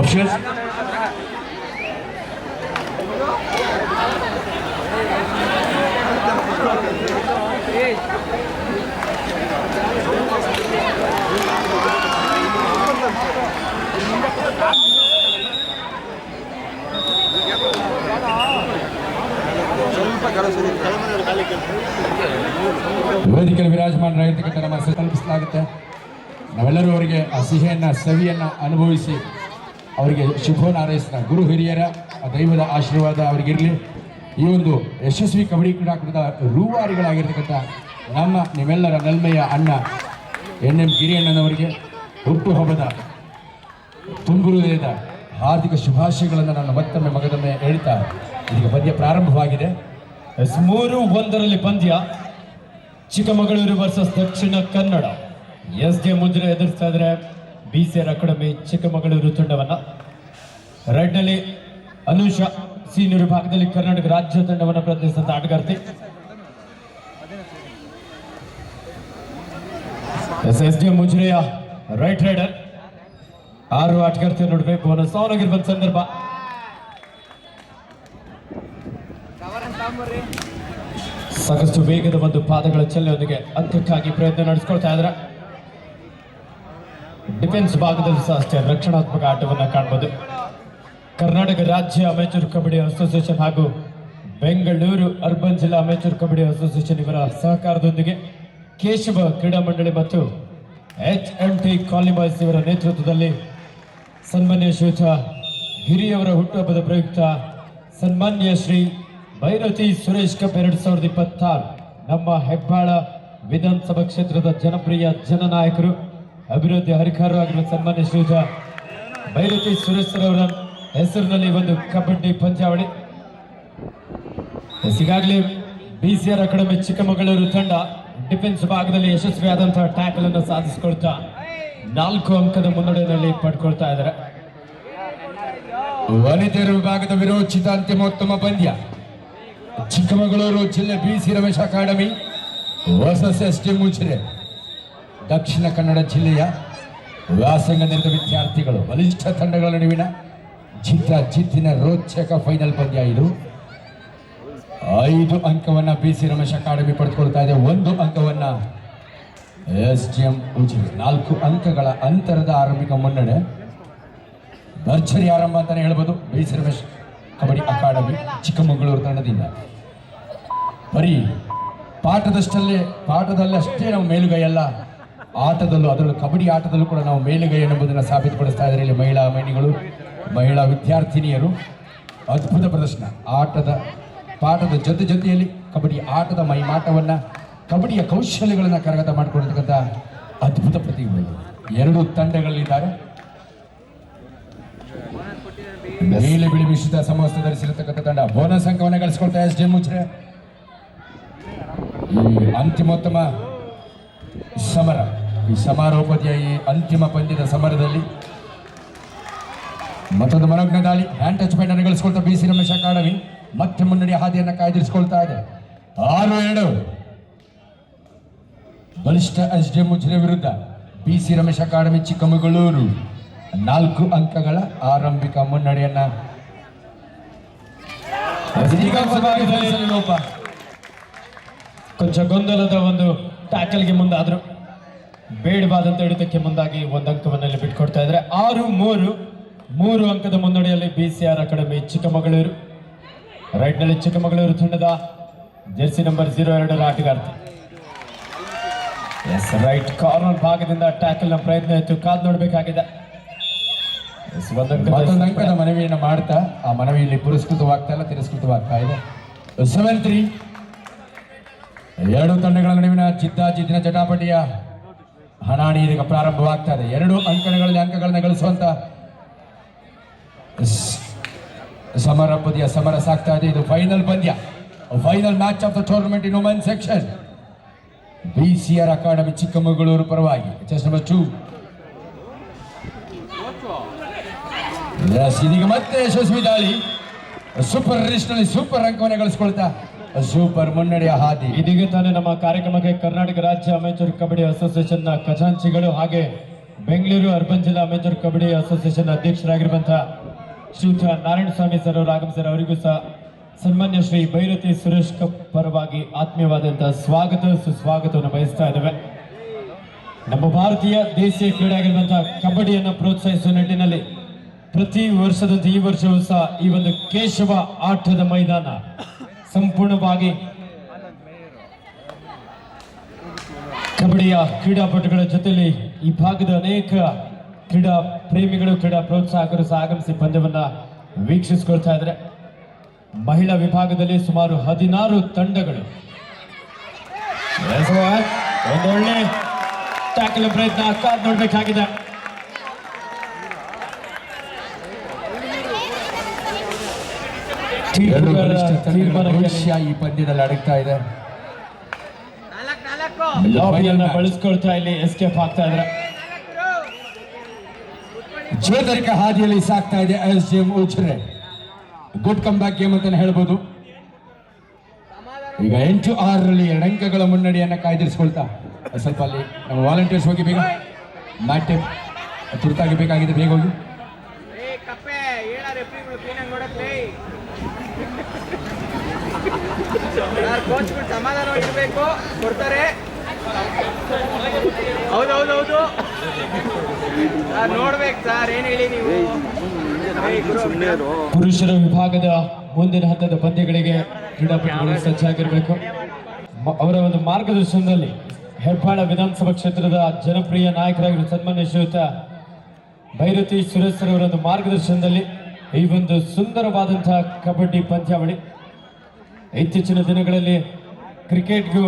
Officials. ವೇದಿಕೆಯಲ್ಲಿ ವಿರಾಜಮಾನರಾಗಿರ್ತಕ್ಕಂಥ ನಮ್ಮ ತಲುಪಿಸಲಾಗುತ್ತೆ. ನಾವೆಲ್ಲರೂ ಅವರಿಗೆ ಆ ಸಿಹಿಯನ್ನು ಸವಿಯನ್ನು ಅನುಭವಿಸಿ ಅವರಿಗೆ ಶುಭವನ್ನು ಹಾರೈಸಿದ ಗುರು ಹಿರಿಯರ ದೈವದ ಆಶೀರ್ವಾದ ಅವರಿಗಿರಲಿ. ಈ ಒಂದು ಯಶಸ್ವಿ ಕಬಡ್ಡಿ ಕ್ರೀಡಾಕೂಟದ ರೂವಾರಿಗಳಾಗಿರ್ತಕ್ಕಂಥ ನಿಮ್ಮೆಲ್ಲರ ನಲ್ಮೆಯ ಅಣ್ಣ NM ಗಿರಿಯಣ್ಣನವರಿಗೆ ಹುಟ್ಟುಹಬ್ಬದ ತುಂಬುರುದಯದ ಹಾರ್ದಿಕ ಶುಭಾಶಯಗಳನ್ನು ನಾನು ಮತ್ತೊಮ್ಮೆ ಮಗದೊಮ್ಮೆ ಹೇಳ್ತಾ ಈಗ ಪಂದ್ಯ ಪ್ರಾರಂಭವಾಗಿದೆ. 3-1 ಪಂದ್ಯ ಚಿಕ್ಕಮಗಳೂರು ವರ್ಸಸ್ ದಕ್ಷಿಣ ಕನ್ನಡ. SJ ಮುಜ್ರೆ ಎದುರಿಸ್ತಾ ಇದ್ರೆ BCR ಅಕಾಡೆಮಿ ಚಿಕ್ಕಮಗಳೂರು ತಂಡವನ್ನ. ರೈಟ್ ನಲ್ಲಿ ಅನುಷಾ ಸೀನಿಯರ್ ವಿಭಾಗದಲ್ಲಿ ಕರ್ನಾಟಕ ರಾಜ್ಯ ತಂಡವನ್ನು ಪ್ರತಿನಿಧಿಸಿದ ಆಟಗಾರ್ತಿ. SJ ಮುಜ್ರೆಯ ರೈಟ್ ರೈಡರ್ 6 ಆಟಗಾರ್ತಿಯ ನಡುವೆ ಬೋನಸ್ ಆನ್ ಆಗಿರುವ ಸಂದರ್ಭ. ಸಾಕಷ್ಟು ವೇಗದ ಒಂದು ಪಾದಗಳ ಚಲನೆಯೊಂದಿಗೆ ಅಂಕಕ್ಕಾಗಿ ಪ್ರಯತ್ನ ನಡೆಸಿಕೊಳ್ತಾ ಇದ್ದಾರೆ. ಡಿಫೆನ್ಸ್ ಭಾಗದಲ್ಲಿ ಸಹ ಅಷ್ಟೇ ರಕ್ಷಣಾತ್ಮಕ ಆಟವನ್ನ ಕಾಣಬಹುದು. ಕರ್ನಾಟಕ ರಾಜ್ಯ ಅಮೇಚೂರ್ ಕಬಡ್ಡಿ ಅಸೋಸಿಯೇಷನ್ ಹಾಗೂ ಬೆಂಗಳೂರು ಅರ್ಬನ್ ಜಿಲ್ಲಾ ಅಮೇಚೂರ್ ಕಬಡ್ಡಿ ಅಸೋಸಿಯೇಷನ್ ಇವರ ಸಹಕಾರದೊಂದಿಗೆ ಕೇಶವ ಕ್ರೀಡಾ ಮಂಡಳಿ ಮತ್ತು HMT ಕಾಲಿಬಾಯ್ಸ್ ಇವರ ನೇತೃತ್ವದಲ್ಲಿ ಸನ್ಮಾನ್ಯ ಶ್ರೀಯುತ ಗಿರಿಯವರ ಹುಟ್ಟುಹಬ್ಬದ ಪ್ರಯುಕ್ತ ಸನ್ಮಾನ್ಯ ಶ್ರೀ ಭೈರತಿ ಸುರೇಶ್ ಕಪ್ 2026 ನಮ್ಮ ಹೆಬ್ಬಾಳ ವಿಧಾನಸಭಾ ಕ್ಷೇತ್ರದ ಜನಪ್ರಿಯ ಜನನಾಯಕರು ಅಭಿವೃದ್ಧಿ ಹರಿಕಾರರಾಗಿರುವ ಸನ್ಮಾನ್ಯ ಶ್ರೀಯುತ ಭೈರತಿ ಸುರೇಶ್ ಅವರ ಹೆಸರಿನಲ್ಲಿ ಒಂದು ಕಬಡ್ಡಿ ಪಂದ್ಯಾವಳಿ. ಈಗಾಗಲೇ BCR ಅಕಾಡೆಮಿ ಚಿಕ್ಕಮಗಳೂರು ತಂಡ ಡಿಫೆನ್ಸ್ ಭಾಗದಲ್ಲಿ ಯಶಸ್ವಿಯಾದಂತಹ ಟ್ಯಾಕಲ್ ಅನ್ನು ಸಾಧಿಸಿಕೊಳ್ತಾ 4 ಅಂಕದ ಮುನ್ನಡೆಯಲ್ಲಿ ಪಡ್ಕೊಳ್ತಾ ಇದ್ದಾರೆ. ವನಿತೆಯರ ವಿಭಾಗದ ವಿರೋಚಿತ ಅಂತಿಮೋತ್ತಮ ಪಂದ್ಯ ಚಿಕ್ಕಮಗಳೂರು ಜಿಲ್ಲೆ BC Ramesh academy versus SJ ಮುಜ್ರೆ. Dakshina Kannada ಜಿಲ್ಲೆಯ ವ್ಯಾಸಂಗದ ವಿದ್ಯಾರ್ಥಿಗಳು ಬಲಿಷ್ಠ ತಂಡಗಳ ನಡುವಿನ ಜಿದ್ದಿನ ರೋಚಕ ಫೈನಲ್ ಪಂದ್ಯ. ಇದು 5 ಅಂಕವನ್ನ BC ರಮೇಶ್ ಅಕಾಡೆಮಿ ಪಡೆದುಕೊಳ್ತಾ ಇದೆ. 1 ಅಂಕವನ್ನ SJM ಮುಜ್ರೆ. 4 ಅಂಕಗಳ ಅಂತರದ ಆರಂಭಿಕ ಮುನ್ನಡೆ. ಭರ್ಜರಿ ಆರಂಭ ಅಂತಾನೆ ಹೇಳ್ಬೋದು BC ರಮೇಶ್ ಕಬಡ್ಡಿ ಅಕಾಡೆಮಿ ಚಿಕ್ಕಮಗಳೂರು ತಂಡದಿಂದ. ಬರೀ ಪಾಠದಲ್ಲಷ್ಟೇ ನಾವು ಮೇಲುಗೈಯಲ್ಲ, ಆಟದಲ್ಲೂ ಅದರಲ್ಲೂ ಕಬಡ್ಡಿ ಆಟದಲ್ಲೂ ಕೂಡ ನಾವು ಮೇಲುಗೈ ಎನ್ನುವುದನ್ನು ಸಾಬೀತುಪಡಿಸ್ತಾ ಇದ್ದಾರೆ ಇಲ್ಲಿ ಮಹಿಳಾ ವಿದ್ಯಾರ್ಥಿನಿಯರು. ಅದ್ಭುತ ಪ್ರದರ್ಶನ. ಪಾಠದ ಜೊತೆಯಲ್ಲಿ ಕಬಡ್ಡಿ ಆಟದ ಮೈಮಾಟವನ್ನು, ಕಬಡ್ಡಿಯ ಕೌಶಲ್ಯಗಳನ್ನು ಕರಗತ ಮಾಡಿಕೊಂಡಿರ್ತಕ್ಕಂಥ ಅದ್ಭುತ ಪ್ರತಿಭೆಗಳು 2 ತಂಡಗಳಲ್ಲಿದ್ದಾರೆ. ನೀಲಿ ಬಿಳಿ ಮಿಶ್ರಿತ ಸಮವಸ್ತ್ರ ಧರಿಸಿರತಕ್ಕಂಥ ತಂಡ ಬೋನಸ್ ಅಂಕವನ್ನು ಗಳಿಸಿಕೊಳ್ತಾ SJ ಮುಜ್ರೆ. ಈ ಅಂತಿಮೋತ್ತಮ ಸಮರ, ಈ ಸಮಾರೋಪದ ಈ ಅಂತಿಮ ಪಂದ್ಯದ ಸಮರದಲ್ಲಿ ಮತ್ತೊಂದು ಮನೋಜ್ಞ ದಾಳಿ. ಹ್ಯಾಂಡ್ ಟಚ್ ಪಾಯಿಂಟ್ ಅನ್ನು ಗಳಿಸಿಕೊಳ್ತಾ BC ರಮೇಶ್ ಅಕಾಡೆಮಿ ಮತ್ತೆ ಮುನ್ನಡೆಯ ಹಾದಿಯನ್ನು ಕಾಯ್ದಿರಿಸಿಕೊಳ್ತಾ ಇದೆ. 6-2 ಬಲಿಷ್ಠ SJ ಮುಜ್ರೆ ವಿರುದ್ಧ BC ರಮೇಶ್ ಅಕಾಡೆಮಿ ಚಿಕ್ಕಮಗಳೂರು 4 ಅಂಕಗಳ ಆರಂಭಿಕ ಮುನ್ನಡೆಯನ್ನ. ಕೊಂಚ ಗೊಂದಲದ ಒಂದು ಟ್ಯಾಕಲ್ಗೆ ಮುಂದಾದ್ರು, ಬೇಡವಾದಂತ ಹಿಡಿತಕ್ಕೆ ಮುಂದಾಗಿ 1 ಅಂಕವನ್ನಲ್ಲಿ ಬಿಟ್ಕೊಡ್ತಾ ಇದ್ದಾರೆ. 6-3 ಅಂಕದ ಮುನ್ನಡೆಯಲ್ಲಿ BCR ಅಕಾಡೆಮಿ ಚಿಕ್ಕಮಗಳೂರು. ರೈಟ್ ನಲ್ಲಿ ಚಿಕ್ಕಮಗಳೂರು ತಂಡದ ಜೆರ್ಸಿ ನಂಬರ್ 02 ಆಟಗಾರ್ತಿ. ರೈಟ್ ಕಾರ್ನರ್ ಭಾಗದಿಂದ ಟ್ಯಾಕಲ್ ನ ಪ್ರಯತ್ನ ಇತ್ತು, ಕಾದು ನೋಡಬೇಕಾಗಿದೆ. ಮತ್ತೊಂದು ಅಂಕದ ಮನವಿಯನ್ನು ಮಾಡ್ತಾ ಆ ಮನವಿಯಲ್ಲಿ ಪುರಸ್ಕೃತವಾಗ್ತಾ ಇಲ್ಲ, ತಿರಸ್ಕೃತವಾಗ್ತಾ ಇದೆ. 7-3 2 ತಂಡಗಳ ನಡುವಿನ ಜಿದ್ದಿನ ಜಟಾಪಟಿಯ ಹಣಾಣಿ ಈಗ ಪ್ರಾರಂಭವಾಗ್ತಾ ಇದೆ. 2 ಅಂಕಣಗಳಲ್ಲಿ ಅಂಕಗಳನ್ನ ಗಳಿಸುವಂತ ಸಮರ ಸಾಗ್ತಾ ಇದೆ. ಇದು ಫೈನಲ್ ಪಂದ್ಯ, final match of the tournament in women section. BCR academy Chikkamagaluru ಪರವಾಗಿ ಚೆಸ್ ನಂಬರ್ 2. ಇದೀಗ ಮತ್ತೆ ಯಶಸ್ವಿ ದಾಳಿ. ಸೂಪರ್ ರಿಸ್ಟ್ ನಲ್ಲಿ ಸೂಪರ್ ಅಂಕವನ್ನು ಗಳಿಸಿಕೊಳ್ತಾ ಸೂಪರ್ ಮುನ್ನಡೆಯ ಹಾದಿ. ಇದೀಗ ತಾನೇ ನಮ್ಮ ಕಾರ್ಯಕ್ರಮಕ್ಕೆ ಕರ್ನಾಟಕ ರಾಜ್ಯ ಅಮೇಚೂರ್ ಕಬಡ್ಡಿ ಅಸೋಸಿಯೇಷನ್ ನ ಖಜಾಂಚಿಗಳು ಹಾಗೆ ಬೆಂಗಳೂರು ಅರ್ಬನ್ ಜಿಲ್ಲಾ ಅಮೆಚೂರ್ ಕಬಡ್ಡಿ ಅಸೋಸಿಯೇಷನ್ ಅಧ್ಯಕ್ಷರಾಗಿರುವಂತಹ ಶ್ರೀಯುತ ನಾರಾಯಣ ಸ್ವಾಮಿ ಸರ್ ಅವರು ಆಗಮಿಸಿದ್ದಾರೆ. ಅವರಿಗೂ ಸಹ ಸನ್ಮಾನ್ಯ ಶ್ರೀ ಭೈರತಿ ಸುರೇಶ್ ಕಪ್ ಪರವಾಗಿ ಆತ್ಮೀಯವಾದಂತಹ ಸ್ವಾಗತ ಸುಸ್ವಾಗತವನ್ನು ಬಯಸ್ತಾ ಇದ್ದೇವೆ. ನಮ್ಮ ಭಾರತೀಯ ದೇಶೀಯ ಕ್ರೀಡೆ ಆಗಿರುವಂತಹ ಕಬಡ್ಡಿಯನ್ನು ಪ್ರೋತ್ಸಾಹಿಸುವ ನಿಟ್ಟಿನಲ್ಲಿ ಪ್ರತಿ ವರ್ಷದಂತೆ ಈ ವರ್ಷವೂ ಸಹ ಈ ಒಂದು ಕೇಶವ ಆಟದ ಮೈದಾನ ಸಂಪೂರ್ಣವಾಗಿ ಕಬಡ್ಡಿಯ ಕ್ರೀಡಾಪಟುಗಳ ಜೊತೆಯಲ್ಲಿ ಈ ಭಾಗದ ಅನೇಕ ಕ್ರೀಡಾ ಪ್ರೇಮಿಗಳು ಕ್ರೀಡಾ ಪ್ರೋತ್ಸಾಹಕರು ಸಹ ಆಗಮಿಸಿ ಪಂದ್ಯವನ್ನ ವೀಕ್ಷಿಸಿಕೊಳ್ತಾ ಇದ್ದಾರೆ. ಮಹಿಳಾ ವಿಭಾಗದಲ್ಲಿ ಸುಮಾರು 16 ತಂಡಗಳು. ಒಂದೊಳ್ಳೆ ಟ್ಯಾಕಲ್ ಪ್ರಯತ್ನ ಕಾದ್ ನೋಡ್ಬೇಕಾಗಿದೆ. ಎರಡು ಬಲಿಷ್ಠ ತಂಡಗಳ ಭವಿಷ್ಯ ಈ ಪಂದ್ಯದಲ್ಲಿ ಅಡಗ್ತಾ ಇದೆ. ಲಾಬಿಯನ್ನ ಬಳಸ್ಕೊಳ್ತಾ ಇಲ್ಲಿ ಎಸ್ಕೇಪ್ ಆಗ್ತಾ ಇದ್ದಾರೆ. ಚೇತರಿಕೆ ಹಾದಿಯಲ್ಲಿ ಸಾಕ್ತಾ ಇದೆ SJM ಉಚ್ರೆ. ಗುಡ್ ಕಮ್ ಬ್ಯಾಕ್ ಗೇಮ್ ಅಂತಾನೆ ಹೇಳ್ಬೋದು. ಈಗ 8-6 2 ಅಂಕಗಳ ಮುನ್ನಡೆಯನ್ನ ಕಾಯ್ದಿರಿಸಿಕೊಳ್ತಾ ಸ್ವಲ್ಪ ಅಲ್ಲಿ ನಮ್ಮ ವಾಲಂಟಿಯರ್ಸ್ ಹೋಗಿ ಬೇಗ ಮ್ಯಾಟ್ ತುರ್ತಾಗಿ ಬೇಕಾಗಿದೆ, ಬೇಗ ಹೋಗಿ. ಸಮಾಧಾನ ಇರಬೇಕು, ಕೊಡ್ತಾರೆ. ಹೌದೌದೌದು ನೋಡ್ಬೇಕು ಸರ್, ಏನ್ ಹೇಳಿ ನೀವು. ಪುರುಷರ ವಿಭಾಗದ ಮುಂದಿನ ಹಂತದ ಪಂದ್ಯಗಳಿಗೆ ಕ್ರೀಡಾಪಟುಗಳು ಸಜ್ಜಾಗಿರಬೇಕು. ಅವರ ಒಂದು ಮಾರ್ಗದರ್ಶನದಲ್ಲಿ ಹೆಬ್ಬಾಳ ವಿಧಾನಸಭಾ ಕ್ಷೇತ್ರದ ಜನಪ್ರಿಯ ನಾಯಕರಾಗಿರುವ ಸನ್ಮಾನ್ಯ ಶ್ರೀಯುತ ಭೈರತಿ ಸುರೇಶ್ ಅವರ ಒಂದು ಮಾರ್ಗದರ್ಶನದಲ್ಲಿ ಈ ಒಂದು ಸುಂದರವಾದಂತಹ ಕಬಡ್ಡಿ ಪಂದ್ಯಾವಳಿ ಇತ್ತೀಚಿನ ದಿನಗಳಲ್ಲಿ ಕ್ರಿಕೆಟ್ಗೂ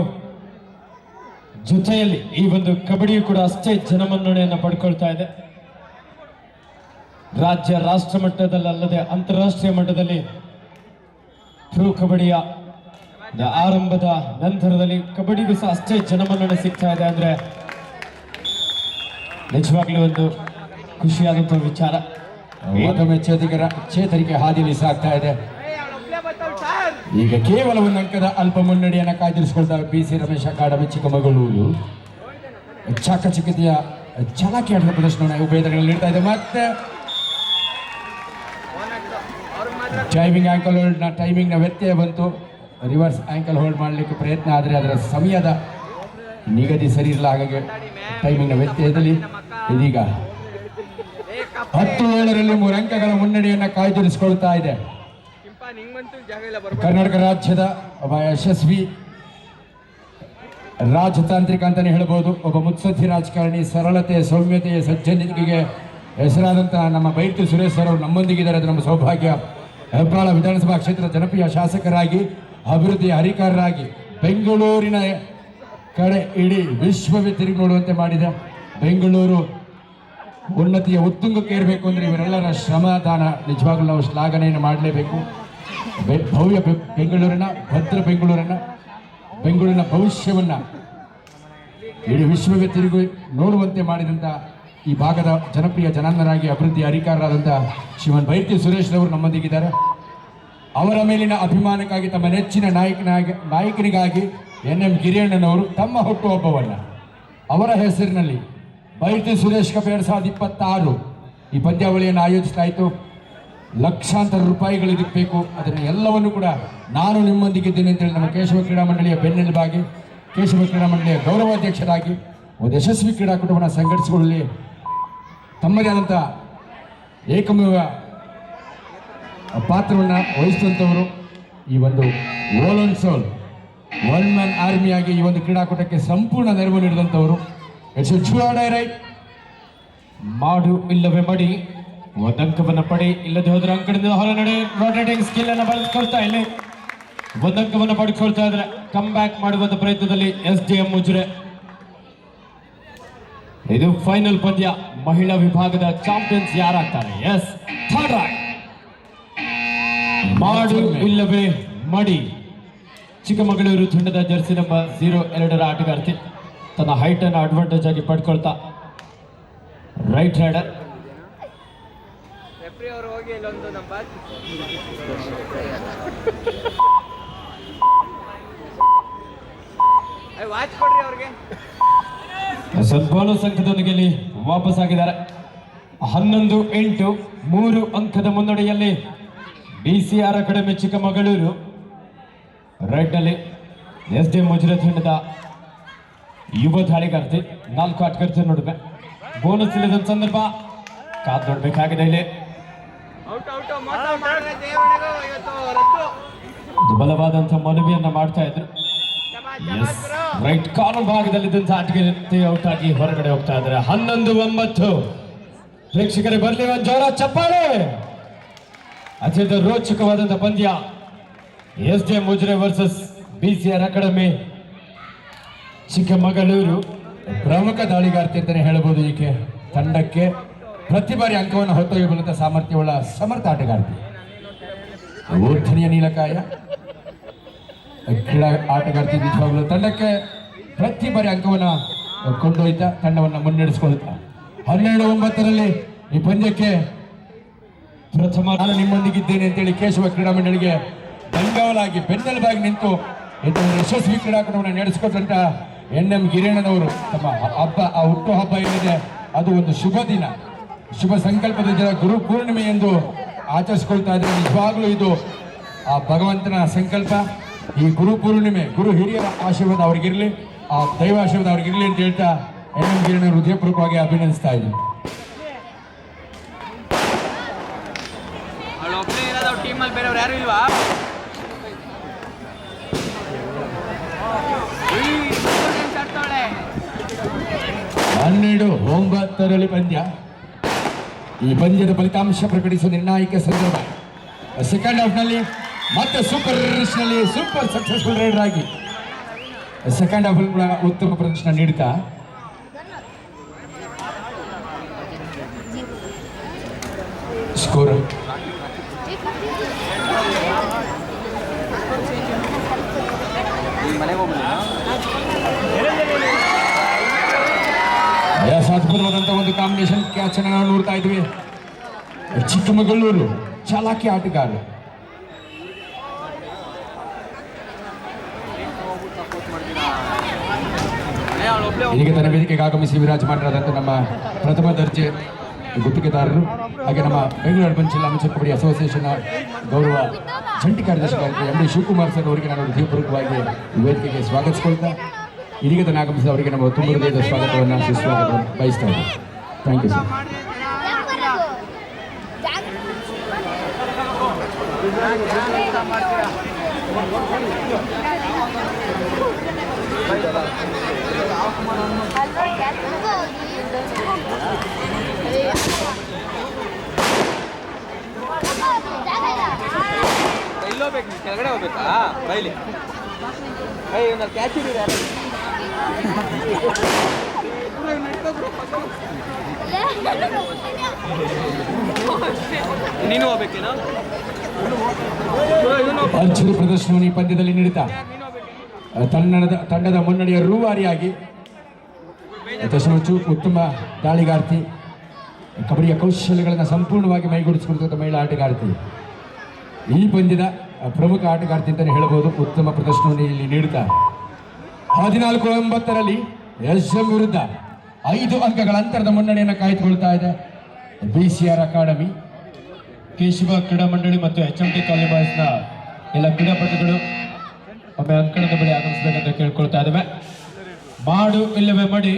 ಜೊತೆಯಲ್ಲಿ ಈ ಒಂದು ಕಬಡ್ಡಿಯು ಕೂಡ ಅಷ್ಟೇ ಜನಮನ್ನಣೆಯನ್ನು ಪಡ್ಕೊಳ್ತಾ ಇದೆ. ರಾಜ್ಯ ರಾಷ್ಟ್ರ ಮಟ್ಟದಲ್ಲದೆ ಅಂತಾರಾಷ್ಟ್ರೀಯ ಮಟ್ಟದಲ್ಲಿ ಪ್ರೋ ಕಬಡ್ಡಿಯ ಆರಂಭದ ನಂತರದಲ್ಲಿ ಕಬಡ್ಡಿಗೂ ಸಹ ಅಷ್ಟೇ ಜನಮನ್ನಣೆ ಸಿಗ್ತಾ ಇದೆ ಅಂದ್ರೆ ನಿಜವಾಗ್ಲೂ ಒಂದು ಖುಷಿಯಾದಂತಹ ವಿಚಾರ. ಮತ್ತೊಮ್ಮೆ ಚೇತರಿಕೆ ಹಾದಿಯಲ್ಲಿ ಸಾಗ್ತಾ ಇದೆ. ಈಗ ಕೇವಲ ಒಂದು ಅಂಕದ ಅಲ್ಪ ಮುನ್ನಡೆಯನ್ನು ಕಾಯ್ದಿರಿಸಿಕೊಳ್ತಾರೆ BC ರಮೇಶ್ ಅಕಾಡೆಮಿ ಚಿಕ್ಕಮಗಳೂರು. ಚಾಕಚಕ್ಯತೆಯ ಚಾಲಾಕಿ ಆಟದ ಪ್ರದರ್ಶನವನ್ನು ಉಭಯದಲ್ಲಿ ನೀಡ್ತಾ ಇದೆ. ಮತ್ತೆ ಟೈಮಿಂಗ್ನ ವ್ಯತ್ಯಯ ಬಂತು. ರಿವರ್ಸ್ ಆಂಕಲ್ ಹೋಲ್ಡ್ ಮಾಡಲಿಕ್ಕೆ ಪ್ರಯತ್ನ ಆದರೆ ಅದರ ಸಮಯದ ನಿಗದಿ ಸರಿ ಇರಲ್ಲ, ಹಾಗಾಗಿ ಟೈಮಿಂಗ್ನ ವ್ಯತ್ಯಯದಲ್ಲಿ ಇದೀಗ 10-7 3 ಅಂಕಗಳ ಮುನ್ನಡೆಯನ್ನು ಕಾಯ್ದಿರಿಸಿಕೊಳ್ತಾ ಇದೆ. ಕರ್ನಾಟಕ ರಾಜ್ಯದ ಒಬ್ಬ ಯಶಸ್ವಿ ರಾಜತಾಂತ್ರಿಕ ಅಂತಾನೆ ಹೇಳ್ಬೋದು. ಒಬ್ಬ ಮುತ್ಸದ್ದಿ ರಾಜಕಾರಣಿ, ಸರಳತೆ, ಸೌಮ್ಯತೆ, ಸಜ್ಜನಿಕೆಗೆ ಹೆಸರಾದಂತಹ ನಮ್ಮ ಭೈರತಿ ಸುರೇಶ್ ಅವರು ನಮ್ಮೊಂದಿಗಿದ್ದಾರೆ. ಅದು ನಮ್ಮ ಸೌಭಾಗ್ಯ. ಹೆಬ್ಬಾಳ ವಿಧಾನಸಭಾ ಕ್ಷೇತ್ರದ ಜನಪ್ರಿಯ ಶಾಸಕರಾಗಿ, ಅಭಿವೃದ್ಧಿಯ ಹರಿಕಾರರಾಗಿ ಬೆಂಗಳೂರಿನ ಕಡೆ ಇಡೀ ವಿಶ್ವವೇ ತಿರುಗಿ ನೋಡುವಂತೆ ಮಾಡಿದೆ. ಬೆಂಗಳೂರು ಉನ್ನತಿಯ ಉತ್ತುಂಗಕ್ಕೆ ಇರಬೇಕು ಅಂದರೆ ಇವರೆಲ್ಲರ ಶ್ರಮದಾನ ನಿಜವಾಗ್ಲೂ ನಾವು ಶ್ಲಾಘನೆಯನ್ನು ಮಾಡಲೇಬೇಕು. ಭವ್ಯ ಬೆಂಗಳೂರಿನ ಭದ್ರ ಬೆಂಗಳೂರಿನ ಭವಿಷ್ಯವನ್ನು ಇಡೀ ವಿಶ್ವವೇ ತಿರುಗಿ ನೋಡುವಂತೆ ಮಾಡಿದಂಥ ಈ ಭಾಗದ ಜನಪ್ರಿಯ ಜನಾಂಗನಾಗಿ ಅಭಿವೃದ್ಧಿ ಅಧಿಕಾರರಾದಂಥ ಶ್ರೀಮನ್ ಭೈರತಿ ಸುರೇಶ್ ಅವರು ನಮ್ಮೊಂದಿಗಿದ್ದಾರೆ. ಅವರ ಮೇಲಿನ ಅಭಿಮಾನಕ್ಕಾಗಿ ತಮ್ಮ ನೆಚ್ಚಿನ ನಾಯಕನಿಗಾಗಿ NM ಗಿರಿಯಣ್ಣನವರು ತಮ್ಮ ಹುಟ್ಟುಹಬ್ಬವನ್ನು ಅವರ ಹೆಸರಿನಲ್ಲಿ ಭೈರತಿ ಸುರೇಶ್ ಕಪ್ 2026 ಈ ಪಂದ್ಯಾವಳಿಯನ್ನು ಆಯೋಜಿಸಲಾಯಿತು. ಲಕ್ಷಾಂತರ ರೂಪಾಯಿಗಳು ಇದಕ್ಕೆ ಬೇಕು. ಅದನ್ನು ಎಲ್ಲವನ್ನು ಕೂಡ ನಾನು ನಿಮ್ಮೊಂದಿಗಿದ್ದೇನೆ ಅಂತೇಳಿ ನಮ್ಮ ಕೇಶವ ಕ್ರೀಡಾ ಮಂಡಳಿಯ ಬೆನ್ನೆಲುಬಾಗಿ, ಕೇಶವ ಕ್ರೀಡಾ ಮಂಡಳಿಯ ಗೌರವಾಧ್ಯಕ್ಷರಾಗಿ ಒಂದು ಯಶಸ್ವಿ ಕ್ರೀಡಾಕೂಟವನ್ನು ಸಂಘಟಿಸಿಕೊಳ್ಳಲಿ ತಮ್ಮದೇ ಆದಂಥ ಏಕಮೇವ ಪಾತ್ರವನ್ನು ವಹಿಸಿದಂಥವರು. ಈ ಒಂದು ಓಲ್ ಸೋಲ್ ಒನ್ ಮ್ಯಾನ್ ಆರ್ಮಿಯಾಗಿ ಈ ಒಂದು ಕ್ರೀಡಾಕೂಟಕ್ಕೆ ಸಂಪೂರ್ಣ ನೆರವು ನೀಡಿದಂಥವರು. ರೈಟ್ ಮಾಡು ಇಲ್ಲವೇ ಮಡಿ, ಒಂದಂಕವನ್ನು ಪಡಿ, ಇಲ್ಲದೆ ಹೋದ್ರೆ ಅಂಕದಿಂದ ಹೊರ ನಡೆ. ರೊಟೇಟಿಂಗ್ ಸ್ಕಿಲ್ ಅನ್ನು ಬಳಸ್ಕೊಳ್ತಾ ಇಲ್ಲಿ ಒಂದಂಕವನ್ನು ಪಡ್ಕೊಳ್ತಾ ಇದ್ರೆ ಕಮ್ ಬ್ಯಾಕ್ ಮಾಡುವಂತ ಪ್ರಯತ್ನದಲ್ಲಿ SJM ಉಜಿರೆ. ಇದು ಫೈನಲ್ ಪಂದ್ಯ. ಮಹಿಳಾ ವಿಭಾಗದ ಚಾಂಪಿಯನ್ಸ್ ಯಾರಾಗ್ತಾರೆ? Yes, third right. ಮಾಡು ಇಲ್ಲವೇ ಮಡಿ. ಚಿಕ್ಕಮಗಳೂರು ತಂಡದ ಜರ್ಸಿ ನಂಬರ್ 02 ಆಟಗಾರ್ತಿ ತನ್ನ ಹೈಟ್ ಅನ್ನು ಅಡ್ವಾಂಟೇಜ್ ಆಗಿ ಪಡ್ಕೊಳ್ತಾ ರೈಟ್ ರೈಡರ್. ಅವರು ಹೋಗಿ ಇಲ್ಲೊಂದು ನಂಬರ್ ವಾಚ್ ಕೊಡ್ರಿ ಅವ್ರಿಗೆ. ಸದ್ಭಾವನಾ ಸಂಘದೊಂದಿಗೆ ಇಲ್ಲಿ ವಾಪಸ್ ಆಗಿದ್ದಾರೆ. 11-8 3 ಅಂಕದ ಮುನ್ನಡೆಯಲ್ಲಿ BCR ಅಕಾಡೆಮಿ ಚಿಕ್ಕಮಗಳೂರು. ರೆಡ್ ಅಲ್ಲಿ SD ಮುಜರೆ ತಂಡದ ಯುವ ದಾಳಿಗಾರ್ತಿ 4 ಆಟಗಾರ್ತಿ ನೋಡಿದೆ. ಬೋನಸ್ ಇಲ್ಲದ ಸಂದರ್ಭ ಕಾದ್ ನೋಡ್ಬೇಕಾಗಿದೆ. ಇಲ್ಲಿ ಔಟ್ ಮೋಸ ಮಾಡಿದ್ರೆ ದೇವರಿಗೂ ಇವತ್ತು ರದ್ದು. ದುಬಲವಾದಂತಹ ಮನವಿಯನ್ನ ಮಾಡ್ತಾ ಇದ್ರು. ರೈಟ್ ಕಾರ್ನರ್ ಭಾಗದಲ್ಲಿದ್ದಂತಹ ಆಟಗಾರ್ತಿ ಔಟ್ ಆಗಿ ಹೊರಗಡೆ ಹೋಗ್ತಾ ಇದ್ದಾರೆ. 11-9 ಪ್ರೇಕ್ಷಕರೇ ಬರಲಿ ಒಂದು ಜೋರ ಚಪ್ಪಾಳೆ. ಅತ್ಯಂತ ರೋಚಕವಾದಂತಹ ಪಂದ್ಯ SD ಮುಜರೆ ವರ್ಸಸ್ BCR ಅಕಾಡೆಮಿ ಚಿಕ್ಕಮಗಳೂರು. ಪ್ರಮುಖ ದಾಳಿಗಾರ್ತಿ ಅಂತಾನೆ ಹೇಳಬಹುದು. ಈಕೆ ತಂಡಕ್ಕೆ ಪ್ರತಿ ಬಾರಿ ಅಂಕವನ್ನು ಹೊತ್ತೊಯ್ಯಬಲ್ಲಂತ ಸಾಮರ್ಥ್ಯವುಳ್ಳ ಸಮರ್ಥ ಆಟಗಾರ್ತಿ. ಊರ್ಧನಿಯ ನೀಲಕಾಯ ಕ್ರೀಡಾ ಆಟಗಾರ್ತಿ. ನಿಜವಾಗಲೂ ತಂಡಕ್ಕೆ ಪ್ರತಿ ಬಾರಿ ಅಂಕವನ್ನು ಕೊಂಡೊಯ್ತಾ ತಂಡವನ್ನು ಮುನ್ನಡೆಸಿಕೊಳ್ಳುತ್ತಾ 12-9 ಈ ಪಂದ್ಯಕ್ಕೆ ಪ್ರಥಮ ನಾನು ನಿಮ್ಮೊಂದಿಗಿದ್ದೇನೆ ಅಂತೇಳಿ ಕೇಶವ ಕ್ರೀಡಾ ಮಂಡಳಿಗೆ ಬೆಂಗಾವಲಾಗಿ ಬೆನ್ನೆಲುಬಾಗಿ ನಿಂತು ಇಂಥ ಯಶಸ್ವಿ ಕ್ರೀಡಾಕೂಟವನ್ನು ನಡೆಸಿಕೊಟ್ಟಂತ NM ಗಿರಿಯಣ್ಣನವರು ತಮ್ಮ ಹಬ್ಬ, ಆ ಹುಟ್ಟು ಹಬ್ಬ ಏನಿದೆ ಅದು ಒಂದು ಶುಭ ದಿನ, ಶುಭ ಸಂಕಲ್ಪದ ದಿನ, ಗುರು ಪೂರ್ಣಿಮೆ ಎಂದು ಆಚರಿಸ್ಕೊಳ್ತಾ ಇದ್ದಾರೆ. ನಿಜವಾಗ್ಲೂ ಇದು ಆ ಭಗವಂತನ ಸಂಕಲ್ಪ. ಈ ಗುರು ಪೂರ್ಣಿಮೆ, ಗುರು ಹಿರಿಯರ ಆಶೀರ್ವಾದ ಅವ್ರಿಗಿರಲಿ, ಆ ದೈವ ಆಶೀರ್ವಾದ ಅವ್ರಿಗಿರಲಿ ಅಂತ ಹೇಳ್ತಾ NM ಗಿರಿಯಣ್ಣವರು ಹೃದಯಪೂರ್ವಕವಾಗಿ ಅಭಿನಂದಿಸ್ತಾ ಇದ್ದೀನಿ. ಅವಳು ಒಬ್ಬನೇ ಇರೋದು ಟೀಮಲ್ಲಿ, ಬೇರೆಯವ್ರು ಯಾರು ಇಲ್ವಾ? 12-9 ಪಂದ್ಯ. ಈ ಪಂದ್ಯದ ಫಲಿತಾಂಶ ಪ್ರಕಟಿಸುವ ನಿರ್ಣಾಯಕ ಸಂದರ್ಭ. ಸೆಕೆಂಡ್ ಹಾಫ್ನಲ್ಲಿ ಮತ್ತೆ ಸೂಪರ್ ಸಕ್ಸಸ್ಫುಲ್ ರೈಡರ್ ಆಗಿ ಸೆಕೆಂಡ್ ಹಾಫ್ ಕೂಡ ಉತ್ತಮ ಪ್ರದರ್ಶನ ನೀಡುತ್ತಾ ಸ್ಕೋರ್ ಅಸಾಧಾರಣವಾದಂತಹ ಒಂದು ಕಾಂಬಿನೇಷನ್ ಕ್ಯಾಚ್ ಅನ್ನು ನಾವು ನೋಡ್ತಾ ಇದ್ವಿ. ಚಿಕ್ಕಮಗಳೂರು ಚಾಲಾಕಿ ಆಟಗಾರ. ಇದೀಗ ತನ್ನ ವೇದಿಕೆಗೆ ಆಗಮಿಸಿ ವಿರಾಜಮಾನರಾದಂಥ ನಮ್ಮ ಪ್ರಥಮ ದರ್ಜೆ ಗುತ್ತಿಗೆದಾರರು ಹಾಗೆ ನಮ್ಮ ಬೆಂಗಳೂರು ಅರ್ಬನ್ ಜಿಲ್ಲಾ ಅಮೆಚೂರ್ ಕಬಡ್ಡಿ ಅಸೋಸಿಯೇಷನ್ ಗೌರವ ಜಂಟಿ ಕಾರ್ಯದರ್ಶಿ MD ಶಿವಕುಮಾರ್ ಸರ್ ಅವರಿಗೆ ನಾನು ಹೃದಯಪೂರ್ವಕವಾಗಿ ವೇದಿಕೆಗೆ ಸ್ವಾಗತಿಸಿಕೊಳ್ತಾ ಇದೀಗ ತನ್ನ ಆಗಮಿಸಿದ ಅವರಿಗೆ ನಮ್ಮ ತುಂಬ ಹೃದಯದ ಸ್ವಾಗತವನ್ನು ಸುಸ್ವಾಗತವನ್ನು ಬಯಸ್ತಾ ಇದ್ದೀವಿ. Thank you sir. ಇಲ್ಲಿ ಹೋಗ್ಬೇಕು, ಕೆಳಗಡೆ ಹೋಗ್ಬೇಕಾ? ಬೈಲಿ ಒಂದು ಕ್ಯಾಚ್ ಇದೆ. ನೀನು ಹೋಗ್ಬೇಕೇನೋ? ಅರ್ಜುನ ಪ್ರದರ್ಶನವನ್ನು ಈ ಪಂದ್ಯದಲ್ಲಿ ನೀಡುತ್ತಾ ತಂಡದ ಮುನ್ನಡೆಯ ರೂವಾರಿಯಾಗಿ ದಶಮಚು ಉತ್ತಮ ದಾಳಿಗಾರ್ತಿ, ಕಬಡ್ಡಿಯ ಕೌಶಲ್ಯಗಳನ್ನು ಸಂಪೂರ್ಣವಾಗಿ ಮೈಗೂಡಿಸಿಕೊಳ್ಳುವಂಥ ಮಹಿಳಾ ಆಟಗಾರ್ತಿ, ಈ ಪಂದ್ಯದ ಪ್ರಮುಖ ಆಟಗಾರ್ತಿ ಅಂತಲೇ ಹೇಳಬಹುದು. ಉತ್ತಮ ಪ್ರದರ್ಶನವನ್ನು ಇಲ್ಲಿ ನೀಡುತ್ತಾ 14-9 SM ವಿರುದ್ಧ 5 ಅಂಕಗಳ ಅಂತರದ ಮುನ್ನಡೆಯನ್ನು ಕಾಯ್ದುಕೊಳ್ತಾ ಇದೆ BCR ಅಕಾಡೆಮಿ. ಕೇಶವ ಕ್ರೀಡಾ ಮಂಡಳಿ ಮತ್ತು HMT ಕಾಲೇಜ್ ಬಾಯ್ಸ್ನ ಎಲ್ಲ ಕ್ರೀಡಾಪಟುಗಳು ಒಮ್ಮೆ ಅಂಕಣದ ಬಳಿ ಆಗಮಿಸಬೇಕಂತ ಕೇಳ್ಕೊಳ್ತಾ ಇದ್ದೇವೆ. ಮಾಡು ಇಲ್ಲವೇ ಮಡಿ.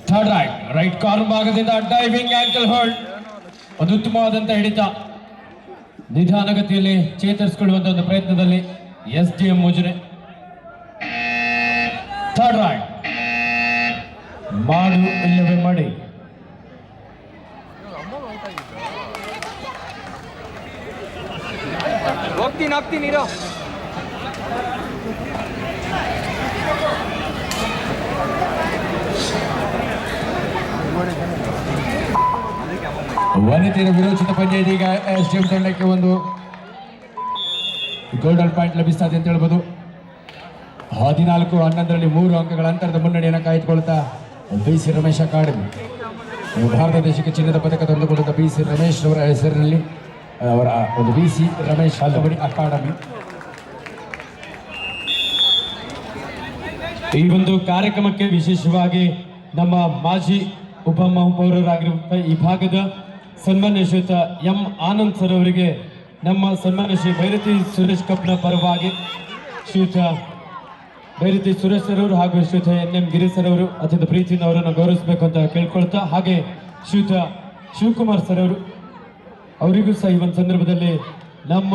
ಥರ್ಡ್ ರೈಟ್ ಕಾರ್ನರ್ ಭಾಗದಿಂದ ಡೈವಿಂಗ್ ಆಂಕಲ್ ಹೋಲ್ಡ್, ಒಂದು ಉತ್ತಮವಾದಂಥ ಹಿಡಿತ. ನಿಧಾನಗತಿಯಲ್ಲಿ ಚೇತರಿಸಿಕೊಳ್ಳುವಂತ ಒಂದು ಪ್ರಯತ್ನದಲ್ಲಿ SDM ಮುಜರೆ. ಥರ್ಡ್ ಮಾಡು ಇಲ್ಲವೇ ಮಾಡಿ. ಹೋಗ್ತೀನಿ ಇರೋ. ವನಿತೆಯರ ವಿರೋಚಿತ ಪಂದ್ಯ ಇದೀಗ SDM ತಂಡಕ್ಕೆ ಒಂದು ಗೋಲ್ಡನ್ ಪಾಯಿಂಟ್ ಲಭಿಸ್ತಾ ಇದೆ ಅಂತ ಹೇಳ್ಬೋದು. 14-11 3 ಅಂಕಗಳ ಅಂತರದ ಮುನ್ನಡೆಯನ್ನು ಕಾಯ್ದುಕೊಳ್ತಾ BC ರಮೇಶ್ ಅಕಾಡೆಮಿ, ಭಾರತ ದೇಶಕ್ಕೆ ಚಿನ್ನದ ಪದಕ ತಂದುಕೊಂಡ BC ರಮೇಶ್ ಅವರ ಹೆಸರಿನಲ್ಲಿ ಅವರ ಒಂದು BC ರಮೇಶ್ ಕಬಡ್ಡಿ ಅಕಾಡೆಮಿ. ಈ ಒಂದು ಕಾರ್ಯಕ್ರಮಕ್ಕೆ ವಿಶೇಷವಾಗಿ ನಮ್ಮ ಮಾಜಿ ಉಪಮಹಾಪೌರರಾಗಿರುವಂತಹ ಈ ಭಾಗದ ಸನ್ಮಾನ್ಯ ಶ್ರೀಯುತ ಎಂ ಆನಂದ್ ಸರ್ ಅವರಿಗೆ ನಮ್ಮ ಸನ್ಮಾನ್ಯ ಶ್ರೀ ಭೈರತಿ ಸುರೇಶ್ ಕಪ್ನ ಪರವಾಗಿ ಶ್ರೀಯುತ ಭೈರತಿ ಸುರೇಶ್ ಸರ್ ಅವರು ಹಾಗೂ ಶ್ರೀಯುತ NM ಗಿರೀಶ್ ಸರ್ ಅವರು ಅತ್ಯಂತ ಪ್ರೀತಿಯಿಂದ ಅವರನ್ನು ಗೌರವಿಸಬೇಕು ಅಂತ ಕೇಳ್ಕೊಳ್ತಾ, ಹಾಗೆ ಶ್ರೀಯುತ ಶಿವಕುಮಾರ್ ಸರ್ ಅವರು ಅವರಿಗೂ ಸಹ ಈ ಒಂದು ಸಂದರ್ಭದಲ್ಲಿ ನಮ್ಮ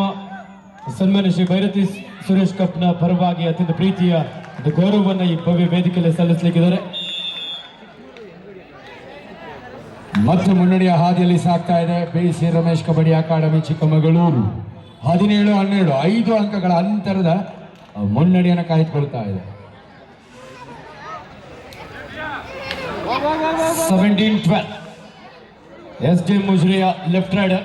ಸನ್ಮಾನ್ಯ ಶ್ರೀ ಭೈರತಿ ಸುರೇಶ್ ಕಪ್ನ ಪರವಾಗಿ ಅತ್ಯಂತ ಪ್ರೀತಿಯ ಒಂದು ಗೌರವವನ್ನು ಈ ಭವ್ಯ ವೇದಿಕೆಯಲ್ಲಿ ಸಲ್ಲಿಸಲಿಕ್ಕಿದ್ದಾರೆ. ಮತ್ತು ಮುನ್ನಡೆಯ ಹಾದಿಯಲ್ಲಿ ಸಾಗ್ತಾ ಇದೆ BC ರಮೇಶ್ ಕಬಡ್ಡಿ ಅಕಾಡೆಮಿ ಚಿಕ್ಕಮಗಳೂರು. 17-12 5 ಅಂಕಗಳ ಅಂತರದ ಮುನ್ನಡೆಯನ್ನು ಕಾಯ್ದುಕೊಳ್ತಾ ಇದೆ. 17-12 SD ಮುಜ್ರಿಯ ಲೆಫ್ಟ್ ರೈಡರ್.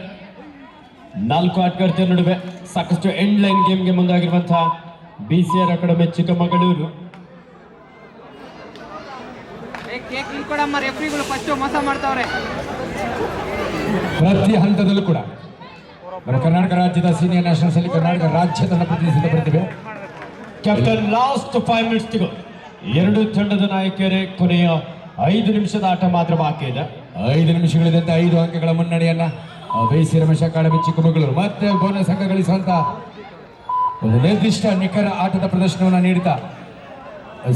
4 ಆಟಗಾರ್ತಿಯರ ನಡುವೆ ಸಾಕಷ್ಟು ಎಂಡ್ ಲೈನ್ ಗೇಮ್ಗೆ ಮುಂದಾಗಿರುವಂತಹ BCR ಅಕಾಡೆಮಿ ಚಿಕ್ಕಮಗಳೂರು. ಕೇಕ್ ಕೊಡಮ್ಮ, ರೆಫ್ರಿಗಳು ಫಸ್ಟ್ ಮೋಸ ಮಾಡ್ತಾವ್ರೆ. ಪ್ರತಿ ಹಂತದಲ್ಲೂ ಕೂಡ ನಮ್ಮ ಕರ್ನಾಟಕ ರಾಜ್ಯದ ಸೀನಿಯರ್ ನ್ಯಾಷನಲ್ಸ್ ಅಲ್ಲಿ ಕರ್ನಾಟಕ ರಾಜ್ಯದನ್ನು ಪ್ರತಿನಿಧಿಸಿದ ಪ್ರತಿಭೆ ಕ್ಯಾಪ್ಟನ್ ಲಾಸ್ಟ್ 5 ಮಿನಿಟ್ಸ್. ಎರಡು ತಂಡದ ನಾಯಕರೇ ಕೊನೆಯ 5 ನಿಮಿಷದ ಆಟ ಮಾತ್ರ ಬಾಕಿ ಇದೆ. 5 ನಿಮಿಷಗಳಿದಂತೆ 5 ಅಂಕಗಳ ಮುನ್ನಡೆಯನ್ನ BC ರಮೇಶ್ ಅಕಾಡೆಮಿ ಚಿಕ್ಕಮಗಳೂರು ಮತ್ತೆ ಬೋನಸ್ ಅಂಕ ಗಳಿಸುವಂತ ಒಂದು ನಿರ್ದಿಷ್ಟ ನಿಖರ ಆಟದ ಪ್ರದರ್ಶನವನ್ನು ನೀಡುತ್ತಾ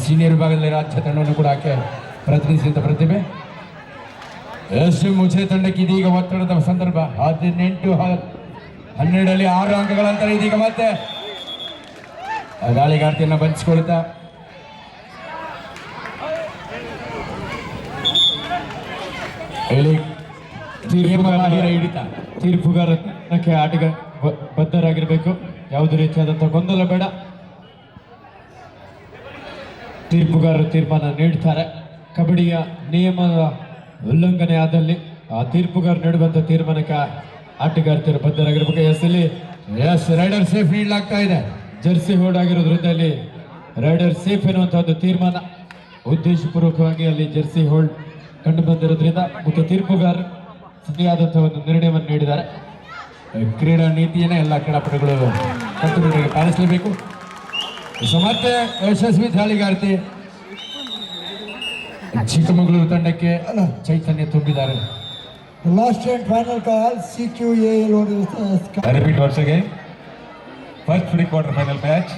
ಸೀನಿಯರ್ ವಿಭಾಗದಲ್ಲಿ ರಾಜ್ಯ ತಂಡವನ್ನು ಕೂಡ ಆಕೆ ಪ್ರತಿನಿಧಿಸಿದ ಪ್ರತಿಭೆ. SD ಮುಜೆ ತಂಡಕ್ಕೆ ಇದೀಗ ಒತ್ತಡದ ಸಂದರ್ಭ. 18-12 6 ಅಂಕಗಳ ಅಂತರ. ಇದೀಗ ಮತ್ತೆ ದಾಳಿಗಾರ್ತಿಯನ್ನು ಬಂಚಿಕೊಳ್ತಾ ತೀರ್ಪುಗಾರಕ್ಕೆ ಆಟಗ ಬದ್ಧರಾಗಿರಬೇಕು. ಯಾವುದೇ ರೀತಿಯಾದಂತಹ ಗೊಂದಲ ಬೇಡ. ತೀರ್ಪುಗಾರರು ತೀರ್ಮಾನ ನೀಡುತ್ತಾರೆ. ಕಬಡ್ಡಿಯ ನಿಯಮದ ಉಲ್ಲಂಘನೆ ಆದಲ್ಲಿ ಆ ತೀರ್ಪುಗಾರ ನೀಡುವಂತ ತೀರ್ಮಾನಕ್ಕೆ ಆಟಗಾರ್ತಿಯರು ಬದ್ಧರಾಗಿರ್ಬೇಕು. ರೈಡರ್ ಸೇಫ್ ನೀಡಲಾಗ್ತಾ ಇದೆ. ಜರ್ಸಿ ಹೋಲ್ಡ್ ಆಗಿರೋದ್ರಿಂದ ಇಲ್ಲಿ ರೈಡರ್ ಸೇಫ್ ಎನ್ನುವಂತಹ ಒಂದು ತೀರ್ಮಾನ ಉದ್ದೇಶಪೂರ್ವಕವಾಗಿ ಅಲ್ಲಿ ಜರ್ಸಿ ಹೋಲ್ಡ್ ಕಂಡು ಬಂದಿರೋದ್ರಿಂದ ಮುಖ್ಯ ತೀರ್ಪುಗಾರ ಸರಿಯಾದಂತಹ ಒಂದು ನಿರ್ಣಯವನ್ನು ನೀಡಿದ್ದಾರೆ. ಕ್ರೀಡಾ ನೀತಿಯನ್ನೇ ಎಲ್ಲ ಕ್ರೀಡಾಪಟುಗಳು ಕಟ್ಟುನಿಟ್ಟಾಗಿ ಪಾಲಿಸಲೇಬೇಕು. ಮತ್ತೆ ಯಶಸ್ವಿ ದಾಳಿಗಾರ್ತಿ ಚಿಕ್ಕಮಗಳೂರು ತಂಡಕ್ಕೆ ಚೈತನ್ಯ ತುಂಬಿದ್ದಾರೆ. Last and final call, CQAL. I repeat once again. First pre-quarter final match,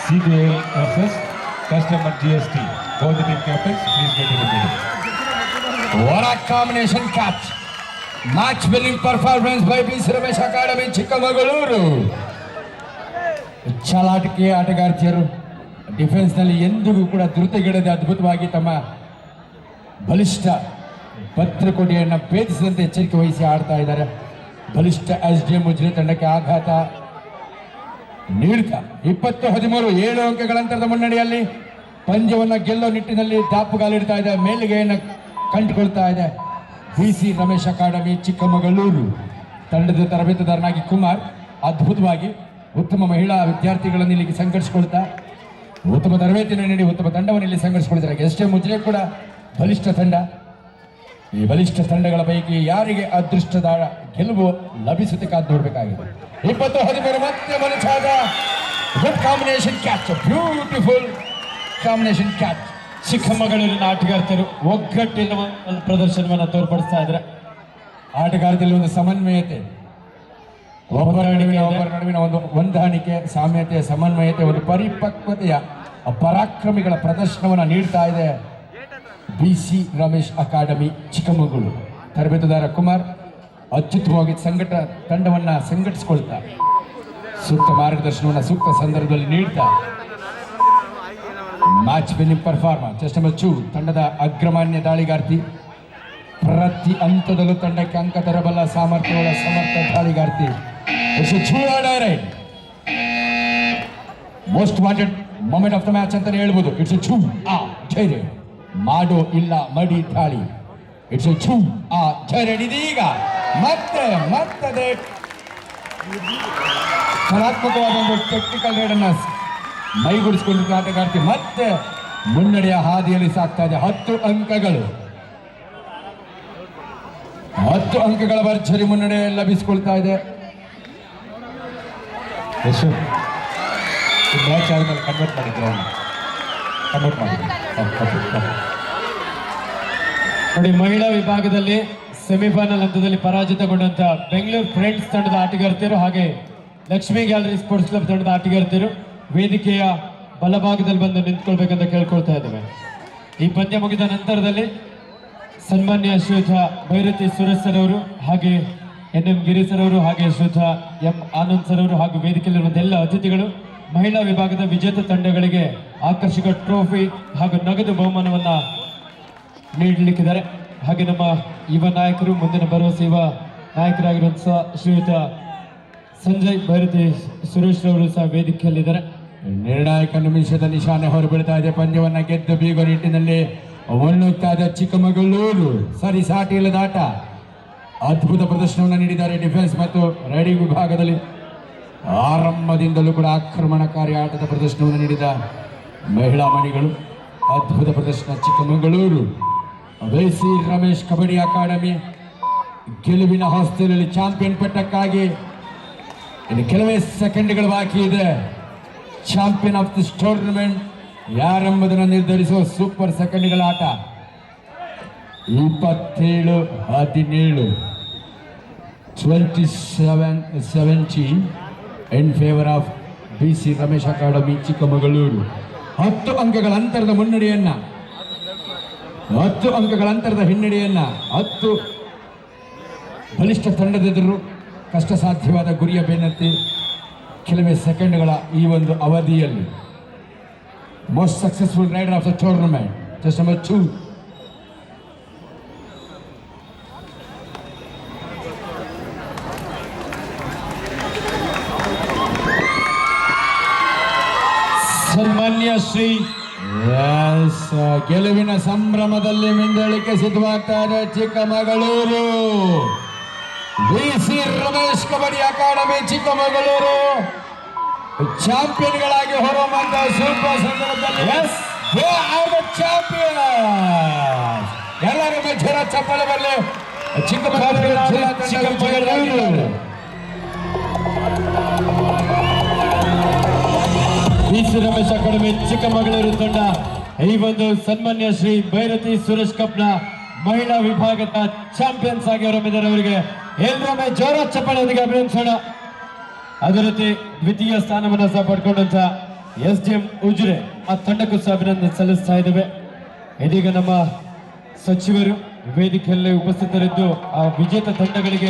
CQAL versus Customer GST. Both the team captains, please get in the meeting. What a combination catch! Match winning performance by BC Ramesh academy Chikkamagaluru. ಚಾಲಾಟಿಕೆಯ ಆಟಗಾರ್ತಿಯರು defence ನಲ್ಲಿ ಎಂದಿಗೂ ಕೂಡ ಧೃತಿಗೆಡದೆ ಅದ್ಭುತವಾಗಿ ತಮ್ಮ ಬಲಿಷ್ಠ ಭದ್ರಕೋಟೆಯನ್ನು ಭೇದಿಸಿದಂತೆ ಎಚ್ಚರಿಕೆ ವಹಿಸಿ ಆಡ್ತಾ ಇದ್ದಾರೆ. ಬಲಿಷ್ಠ SD ಮುಜ್ರೆ ತಂಡಕ್ಕೆ ಆಘಾತ ನೀಡುತ್ತಾ 20-13 7 ಅಂಕಗಳ ಅಂತರದ ಮುನ್ನಡೆಯಲ್ಲಿ ಪಂದ್ಯವನ್ನು ಗೆಲ್ಲೋ ನಿಟ್ಟಿನಲ್ಲಿ ದಾಪುಗಾಲಿಡ್ತಾ ಇದೆ. ಮೇಲುಗೈಯನ್ನು ಕಂಡುಕೊಳ್ತಾ ಇದೆ BC ರಮೇಶ್ ಅಕಾಡೆಮಿ ಚಿಕ್ಕಮಗಳೂರು ತಂಡದ ತರಬೇತುದಾರನಾಗಿ ಕುಮಾರ್ ಅದ್ಭುತವಾಗಿ ಉತ್ತಮ ಮಹಿಳಾ ವಿದ್ಯಾರ್ಥಿಗಳನ್ನು ಇಲ್ಲಿಗೆ ಸಂಘಟಿಸಿಕೊಳ್ತಾ ಉತ್ತಮ ತರಬೇತಿಯನ್ನು ನೀಡಿ ಉತ್ತಮ ತಂಡವನ್ನು ಇಲ್ಲಿ ಸಂಘಟಿಸಿಕೊಳ್ತಾರೆ. SD ಮುಜ್ರೆ ಕೂಡ ಬಲಿಷ್ಠ ತಂಡ. ಈ ಬಲಿಷ್ಠ ತಂಡಗಳ ಪೈಕಿ ಯಾರಿಗೆ ಅದೃಷ್ಟದ ಗೆಲುವು ಲಭಿಸುತ್ತೆ ಕಾದು ನೋಡಬೇಕಾಗಿದೆ. 20-13 ಮತ್ತೆ ಮನಸಾದ good combination catch, beautiful combination catch. ಚಿಕ್ಕಮಗಳೂರಿನ ಆಟಗಾರ್ತಿಯರು ಒಗ್ಗಟ್ಟಿನ ಒಂದು ಪ್ರದರ್ಶನವನ್ನು ತೋರ್ಪಡಿಸ್ತಾ ಇದ್ದಾರೆ. ಆಟಗಾರದಲ್ಲಿ ಒಂದು ಸಮನ್ವಯತೆ, ಒಬ್ಬರ ನಡುವಿನ ಒಂದು ಹೊಂದಾಣಿಕೆ, ಸಾಮ್ಯತೆ, ಸಮನ್ವಯತೆ, ಒಂದು ಪರಿಪಕ್ವತೆಯ ಪರಾಕ್ರಮಿಗಳ ಪ್ರದರ್ಶನವನ್ನು ನೀಡ್ತಾ ಇದೆ BC ರಮೇಶ್ ಅಕಾಡೆಮಿ ಚಿಕ್ಕಮಗಳೂರು. ತರಬೇತುದಾರ ಕುಮಾರ್ ಅತ್ಯುತ್ತಮವಾಗಿ ತಂಡವನ್ನು ಸಂಘಟಿಸಿಕೊಳ್ತಾ ಸೂಕ್ತ ಮಾರ್ಗದರ್ಶನವನ್ನು ಸೂಕ್ತ ಸಂದರ್ಭದಲ್ಲಿ ನೀಡ್ತಾ match winning performance. Chest number 2 ತಂಡದ ಅಗ್ರಮಾನ್ಯ ದಾಳಿಗಾರ್ತಿ. ಪ್ರತಿ ಹಂತದಲ್ಲೂ ತಂಡಕ್ಕೆ ಅಂಕ ತರಬಲ್ಲ ಸಾಮರ್ಥ್ಯಗಳ ಸಮರ್ಥ ದಾಳಿಗಾರ್ತಿ. Most wanted moment of the match ಅಂತಾನೆ ಹೇಳ್ಬೋದು. ಇಟ್ಸ್ ಛೂ ಆ ಧೈರ್ಯ ಮಾಡೋ ಇಲ್ಲ ಮಡಿ ದಾಳಿ. ಇಟ್ಸ್ ಛೂ ಆ ಧೈರ್ಯ. ಇದೀಗ ಮತ್ತೆ ಕಲಾತ್ಮಕವಾದ ಒಂದು ಟೆಕ್ನಿಕಲ್ ರೈಡನ್ನು ಮೈಗೂಡಿಸಿಕೊಂಡಿದ್ದ ಆಟಗಾರ್ತಿ ಮತ್ತೆ ಮುನ್ನಡೆಯ ಹಾದಿಯಲ್ಲಿ ಸಾಕ್ತಾ ಇದೆ. 10 ಅಂಕಗಳು 10 ಅಂಕಗಳ ಭರ್ಜರಿ ಮುನ್ನಡೆ ಲಭಿಸಿಕೊಳ್ತಾ ಇದೆ. ಯಶು ಮ್ಯಾಚ್ ಆದ್ಮೇಲೆ ಕನ್ವರ್ಟ್ ಮಾಡಿದ್ರು. ಕಮೌಟ್ ಮಾಡಿ. ನೋಡಿ, ಮಹಿಳಾ ವಿಭಾಗದಲ್ಲಿ ಸೆಮಿಫೈನಲ್ ಹಂತದಲ್ಲಿ ಪರಾಜಿತಗೊಂಡಂತ ಬೆಂಗಳೂರು ಫ್ರೆಂಡ್ಸ್ ತಂಡದ ಆಟಗಾರ್ತಿಯರು ಹಾಗೆ ಲಕ್ಷ್ಮೀ ಗ್ಯಾಲರಿ ಸ್ಪೋರ್ಟ್ಸ್ ಕ್ಲಬ್ ತಂಡದ ಆಟಗಾರ್ತಿಯರು ವೇದಿಕೆಯ ಬಲಭಾಗದಲ್ಲಿ ಬಂದು ನಿಂತ್ಕೊಳ್ಬೇಕಂತ ಕೇಳ್ಕೊಳ್ತಾ ಇದ್ದೇವೆ. ಈ ಪಂದ್ಯ ಮುಗಿದ ನಂತರದಲ್ಲಿ ಸನ್ಮಾನ್ಯ ಶ್ರೀಯುತ ಭೈರತಿ ಸುರೇಶ್ ಸರ್ ಅವರು ಹಾಗೆ NM ಗಿರೀಶ್ ಸರ್ ಅವರು ಹಾಗೆ ಶ್ರೀಯುತ M ಆನಂದ್ ಸರ್ ಅವರು ಹಾಗೂ ವೇದಿಕೆಯಲ್ಲಿರುವಂತಹ ಎಲ್ಲ ಅತಿಥಿಗಳು ಮಹಿಳಾ ವಿಭಾಗದ ವಿಜೇತ ತಂಡಗಳಿಗೆ ಆಕರ್ಷಕ ಟ್ರೋಫಿ ಹಾಗೂ ನಗದು ಬಹುಮಾನವನ್ನ ನೀಡಲಿಕ್ಕಿದ್ದಾರೆ. ಹಾಗೆ ನಮ್ಮ ಯುವ ನಾಯಕರು, ಮುಂದಿನ ಭರವಸೆ ಯುವ ನಾಯಕರಾಗಿರುವಂತಹ ಶ್ರೀಯುತ ಸಂಜಯ್ ಭೈರತಿ ಸುರೇಶ್ ಅವರು ಸಹ ವೇದಿಕೆಯಲ್ಲಿದ್ದಾರೆ. ನಿರ್ಣಾಯಕ ನಿಮಿಷದ ನಿಶಾನೆ ಹೊರಬೀಳ್ತಾ ಇದೆ. ಪಂದ್ಯವನ್ನ ಗೆದ್ದು ಬೀಗೋ ನಿಟ್ಟಿನಲ್ಲಿ ಮುನ್ನುಗ್ತಾ ಇದೆ ಚಿಕ್ಕಮಗಳೂರು. ಸರಿ ಸಾಟಿ ಇಲ್ಲದ ಆಟ, ಅದ್ಭುತ ಪ್ರದರ್ಶನವನ್ನು ನೀಡಿದ್ದಾರೆ ಡಿಫೆನ್ಸ್ ಮತ್ತು ರೈಡಿಂಗ್ ವಿಭಾಗದಲ್ಲಿ. ಆರಂಭದಿಂದಲೂ ಕೂಡ ಆಕ್ರಮಣಕಾರಿ ಆಟದ ಪ್ರದರ್ಶನವನ್ನು ನೀಡಿದ ಮಹಿಳಾ ಮಣಿಗಳು. ಅದ್ಭುತ ಪ್ರದರ್ಶನ ಚಿಕ್ಕಮಗಳೂರು. ವೈಸಿ ರಮೇಶ್ ಕಬಡ್ಡಿ ಅಕಾಡೆಮಿ ಗೆಲುವಿನ ಹಾಸ್ಟೆಲಲ್ಲಿ ಚಾಂಪಿಯನ್ ಪಟ್ಟಕ್ಕಾಗಿ ಇನ್ನು ಕೆಲವೇ ಸೆಕೆಂಡ್ಗಳು ಬಾಕಿ ಇದೆ. ಚಾಂಪಿಯನ್ ಆಫ್ ದಿಸ್ ಟೂರ್ನಮೆಂಟ್ ಯಾರೆಂಬುದನ್ನು ನಿರ್ಧರಿಸುವ ಸೂಪರ್ ಸೆಕೆಂಡ್ಗಳ ಆಟ. 27-17 27-70 in favour of BC Ramesh academy Chikkamagaluru. 10 ಅಂಕಗಳ ಅಂತರದ ಮುನ್ನಡೆಯನ್ನ 10 ಅಂಕಗಳ ಅಂತರದ ಹಿನ್ನಡೆಯನ್ನ 10 ಬಲಿಷ್ಠ ತಂಡದೆದುರು ಕಷ್ಟ ಸಾಧ್ಯವಾದ ಗುರಿಯ ಬೆನ್ನತ್ತಿ ಕೆಲವೇ ಸೆಕೆಂಡ್ಗಳ ಈ ಒಂದು ಅವಧಿಯಲ್ಲಿ most successful raider of the tournament just number 2. ಸನ್ಮಾನ್ಯ ಶ್ರೀ ಗೆಲುವಿನ ಸಂಭ್ರಮದಲ್ಲಿ ಮಿಂದಳಿಕೆ ಸಿದ್ಧವಾಗ್ತಾ ಇದೆ ಚಿಕ್ಕಮಗಳೂರು. BC ರಮೇಶ್ ಕಬಡ್ಡಿ ಅಕಾಡೆಮಿ ಚಿಕ್ಕಮಗಳೂರು ಚಾಂಪಿಯನ್ಗಳಾಗಿ ಹೊರಹೊಮ್ಮುವಂತಹ ಸೂಪರ್ ಸಂದರ್ಭದಲ್ಲಿ ಚಾಂಪಿಯನ್. ಎಲ್ಲರ ಜನ ಚಪ್ಪಳೆ ಬರಲಿ. ಚಿಕ್ಕಮಗಳೂರು BC ರಮೇಶ್ ಅಕಾಡೆಮಿ ಚಿಕ್ಕಮಗಳೂರು ತಂಡ ಈ ಒಂದು ಸನ್ಮಾನ್ಯ ಶ್ರೀ ಭೈರತಿ ಸುರೇಶ್ ಕಪ್ನ ಮಹಿಳಾ ವಿಭಾಗದ ಚಾಂಪಿಯನ್ಸ್ ಆಗಿ ಹೊರಬಿದ್ದಾರೆ. ಅವರಿಗೆ ಎಲ್ಲರೊಮ್ಮೆ ಜೋರ ಚಪ್ಪಾಳೆಯೊಂದಿಗೆ ಅಭಿನಂದಿಸೋಣ. ಅದೇ ರೀತಿ ದ್ವಿತೀಯ ಸ್ಥಾನವನ್ನು ಸಹ ಪಡ್ಕೊಂಡಂತ SDM ಉಜಿರೆ ಆ ತಂಡಕ್ಕೂ ಸಹ ಅಭಿನಂದನೆ ಸಲ್ಲಿಸ್ತಾ ಇದ್ದೇವೆ. ಇದೀಗ ನಮ್ಮ ಸಚಿವರು ವೇದಿಕೆಯಲ್ಲಿ ಉಪಸ್ಥಿತರಿದ್ದು ಆ ವಿಜೇತ ತಂಡಗಳಿಗೆ